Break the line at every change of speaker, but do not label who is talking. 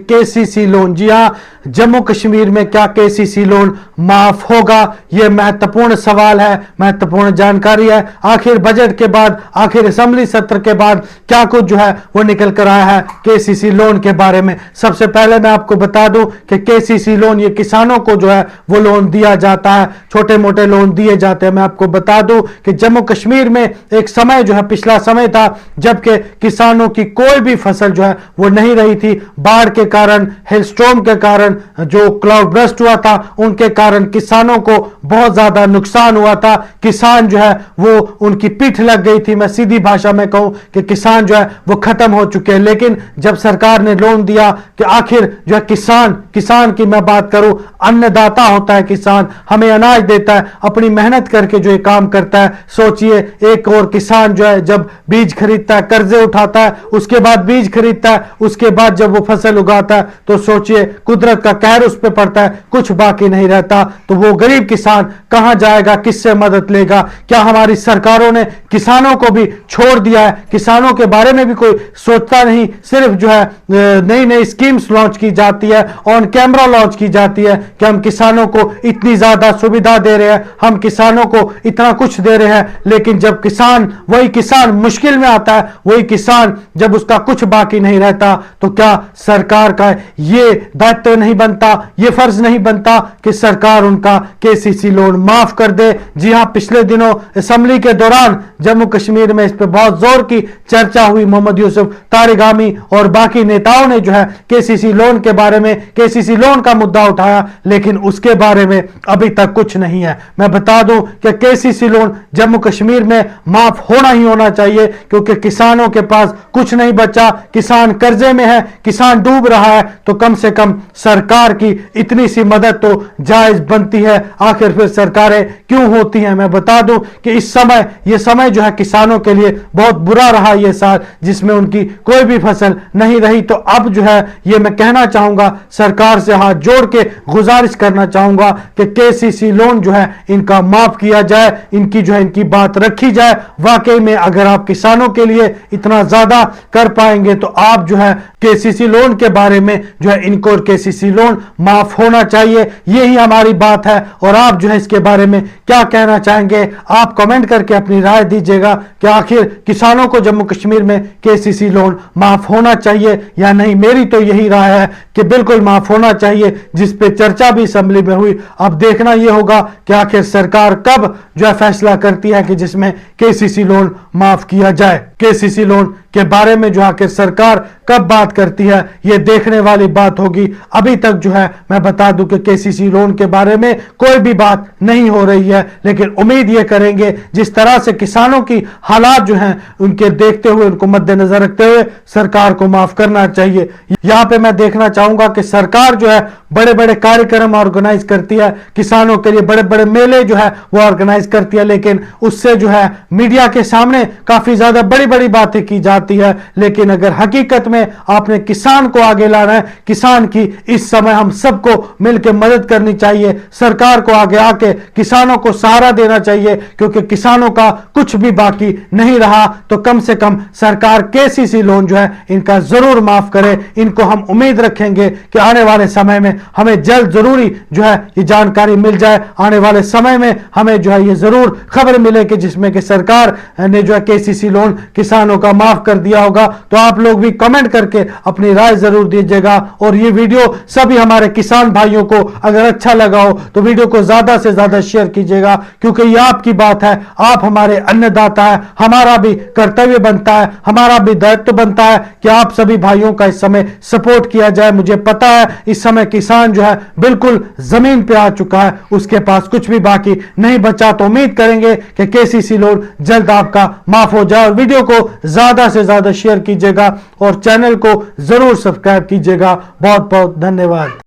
KCC loan. जी हां, जम्मू कश्मीर में क्या केसीसी लोन माफ होगा? यह महत्वपूर्ण सवाल है, महत्वपूर्ण जानकारी है। आखिर बजट के बाद, आखिर असेंबली सत्र के बाद क्या कुछ जो है वो निकल कर आया है केसीसी लोन के बारे में। सबसे पहले मैं आपको बता दूं कि केसीसी लोन ये किसानों को जो है वो लोन दिया जाता है, छोटे मोटे लोन दिए जाते हैं। मैं आपको बता दूं कि जम्मू कश्मीर में एक समय जो है, पिछला समय था जबकि किसानों की कोई भी फसल जो है वो नहीं रही थी। बाढ़ के कारण, हेलस्टॉर्म के कारण, जो क्लाउड बर्स्ट हुआ था उनके कारण किसानों को बहुत ज्यादा नुकसान हुआ था। किसान जो है वो, उनकी पीठ लग गई थी। मैं सीधी भाषा में कहूं कि किसान जो है वो खत्म हो चुके हैं। लेकिन जब सरकार ने लोन दिया कि आखिर जो है किसान की मैं बात करूं, अन्नदाता होता है किसान, हमें अनाज देता है, अपनी मेहनत करके जो ये काम करता है। सोचिए, एक और किसान जो है जब बीज खरीदता है, कर्जे उठाता है, उसके बाद बीज खरीदता है, उसके बाद जब वो फसल उगाता है, तो सोचिए कुदरत का कहर उस पर पड़ता है, कुछ बाकी नहीं रहता। तो वो गरीब किसान कहां जाएगा, किससे मदद लेगा? क्या हमारी सरकारों ने किसानों को भी छोड़ दिया है? किसानों के बारे में भी कोई सोचता नहीं। सिर्फ जो है नई नई स्कीम्स लॉन्च की जाती है, ऑन कैमरा लॉन्च की जाती है कि हम किसानों को इतनी ज्यादा सुविधा दे रहे हैं, हम किसानों को इतना कुछ दे रहे हैं। लेकिन जब वही किसान मुश्किल में आता है, वही किसान जब उसका कुछ बाकी नहीं रहता, तो क्या सरकार का ये दायित्व नहीं बनता, ये फर्ज नहीं बनता कि सरकार उनका केसीसी लोन माफ कर दे? जी हां, पिछले दिनों असेंबली के दौरान जम्मू कश्मीर में इस पर बहुत जोर की चर्चा हुई। मोहम्मद यूसुफ तारिगामी और बाकी नेताओं ने जो है केसीसी लोन के बारे में, केसीसी लोन का मुद्दा उठाया, लेकिन उसके बारे में अभी तक कुछ नहीं है। मैं बता दूं कि केसीसी लोन जम्मू कश्मीर में माफ होना ही होना चाहिए, क्योंकि किसानों के पास कुछ नहीं बचा, किसान कर्जे में है, किसान डूब रहा है। तो कम से कम सरकार की इतनी सी मदद तो जायज बनती है। आखिर फिर सरकारें क्यों होती हैं? मैं बता दूं कि ये समय जो है किसानों के लिए बहुत बुरा रहा, ये साल जिसमें उनकी कोई भी फसल नहीं रही। तो अब जो है ये मैं कहना चाहूंगा, सरकार से हाथ जोड़ के गुजारिश करना चाहूंगा कि केसीसी लोन जो है इनका माफ किया जाए, इनकी बात रखी जाए। वाकई में अगर आप किसानों के लिए इतना ज्यादा कर पाएंगे तो आप जो है केसीसी लोन के बारे में जो है इनको केसीसी लोन माफ होना चाहिए, यही हमारी बात है। और आप जो है इसके बारे में क्या कहना चाहेंगे? आप कमेंट करके अपनी राय दीजिएगा कि आखिर किसानों को जम्मू कश्मीर में केसीसी लोन माफ होना चाहिए या नहीं। मेरी तो यही राय है कि बिल्कुल माफ होना चाहिए, जिस पे चर्चा भी असेंबली में हुई। अब देखना यह होगा कि आखिर सरकार कब जो है फैसला करती है कि जिसमें केसीसी लोन माफ किया जाए। केसीसी लोन के बारे में जो आखिर सरकार कब बात करती है, यह देखने वाली बात होगी। अभी तक जो है मैं बता दूं कि केसीसी लोन के बारे में कोई भी बात नहीं हो रही है, लेकिन उम्मीद यह करेंगे जिस तरह से किसानों की हालात जो हैं उनके देखते हुए, उनको मद्देनजर रखते हुए सरकार को माफ करना चाहिए। यहां पे मैं देखना चाहूंगा कि सरकार जो है बड़े बड़े कार्यक्रम ऑर्गेनाइज करती है, किसानों के लिए बड़े बड़े मेले जो है वो ऑर्गेनाइज करती है, लेकिन उससे जो है मीडिया के सामने काफी ज्यादा बड़ी बड़ी बातें की जाती है। लेकिन अगर हकीकत में आपने किसान को आगे लाना है, किसान की इस समय हम सबको मिलकर मदद करनी चाहिए। सरकार को आगे आके किसानों को सहारा देना चाहिए, क्योंकि किसानों का कुछ भी बाकी नहीं रहा। तो कम से कम सरकार केसीसी लोन जो है इनका जरूर माफ करे। इनको हम उम्मीद रखेंगे कि आने वाले समय में हमें जल्द जरूरी जो है ये जानकारी मिल जाए। आने वाले समय में हमें जो है ये जरूर खबर मिले कि जिसमें कि सरकार ने जो है केसीसी लोन किसानों का माफ कर दिया होगा। तो आप लोग भी कमेंट करके अपनी राय जरूर दीजिएगा। और ये वीडियो सभी हमारे किसान भाइयों को अगर अच्छा लगा हो तो वीडियो को ज्यादा से ज्यादा शेयर कीजिएगा, क्योंकि ये आपकी बात है, आप हमारे अन्नदाता है। हमारा भी कर्तव्य बनता है, हमारा भी दायित्व बनता है कि आप सभी भाइयों का इस समय सपोर्ट किया जाए। मुझे पता है इस समय किसान जो है बिल्कुल जमीन पे आ चुका है, उसके पास कुछ भी बाकी नहीं बचा। तो उम्मीद करेंगे कि केसीसी लोन जल्द आपका माफ हो जाए। और वीडियो को ज्यादा से ज्यादा शेयर कीजिएगा और चैनल को जरूर सब्सक्राइब कीजिएगा। बहुत बहुत धन्यवाद।